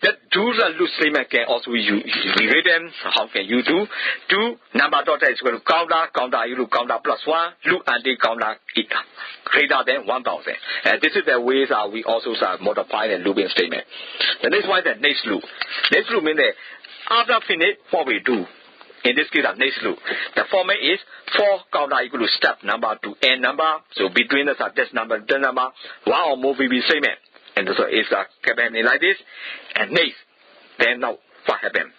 That do the loop statement can also you rewritten. How can you do? Do number dot is equal to counter you loop counter plus 1 loop and the counter greater than 1000. And this is the ways we also modify the looping statement. The next one is the next loop. Next loop means that after finish what we do. In this case, the next loop. The format is for counter equal to step number to n number. So between the this number, the number, one or more will be statement. And so it's happening like this. And next, then now what happened?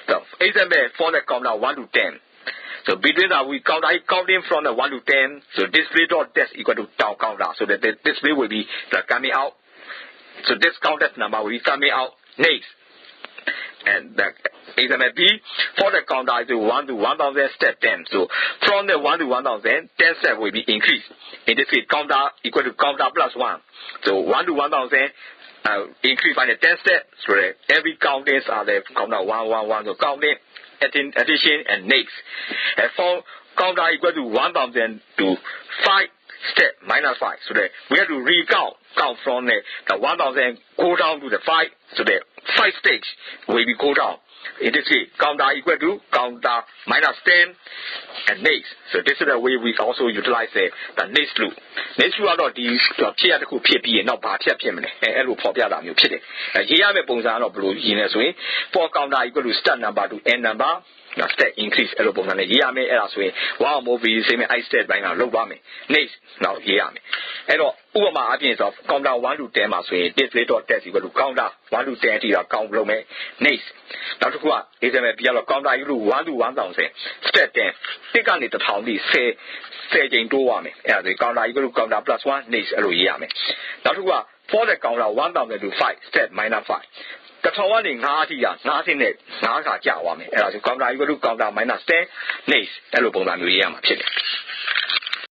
So example for the counter 1 to 10. So between that we counting from the 1 to 10. So display dot that's equal to down counter. So that the display will be coming out. So this counter number will be coming out next. And the example B for the counter is 1 to 1000 step 10. So from the 1 to 1000, 10 step will be increased. In this case, counter equal to counter plus 1. So 1 to 1000 increase by the 10 step. So every countings are the counter 1. So counting, addition, and next. And for counter equal to 1000 to 5 step minus 5. So that we have to recount from the 1000 go down to the 5. So the 5 stage will be go down. In this case, counter equal to counter minus 10 and next. So this is the way we also utilize the next loop. Next loop ကတော့ဒီဖြစ်ရတစ်ခုဖြစ်ပြီးရင်နောက်ဘာဖြစ်ဖြစ်မလဲအဲ့လိုဖော်ပြတာမျိုးဖြစ်တယ်ရေးရမယ့်ပုံစံကတော့ဘယ်လိုရေးလဲဆိုရင် for counter equal to step number to n number step increase အဲ့လိုပုံစံနဲ့ရေးရမယ်အဲ့ဒါဆိုရင် one or more v စိမ့်မဲ့ i step ဘိုင်းကလောက်သွားမယ် next နောက်ရေးရမယ်အဲ့တော့ဥပမာအပြင်ဆို counter 1 to 10မှာဆိုရင် display dot text equal to counter 1 to 10အထိတော့ count လုပ်မယ် next နောက်တစ်ခုက example B ကတော့ counter equal to 1 to 1000 step 10တစ်ကနေ1000ထိ10ချိန်တိုးရမယ်အဲ့ဒါဆို counter equal to counter plus 1 next အဲ့လိုရေးရမယ်နောက်တစ်ခုက for the counter 1000 to 5 step minus 51000ကနေ9အထိက9ဆင့်နဲ့9ခါကြာသွားမယ်အဲ့ဒါဆို counter equal to counter minus 10 next အဲ့လိုပုံစံမျိုးရေးရမှာဖြစ်တယ်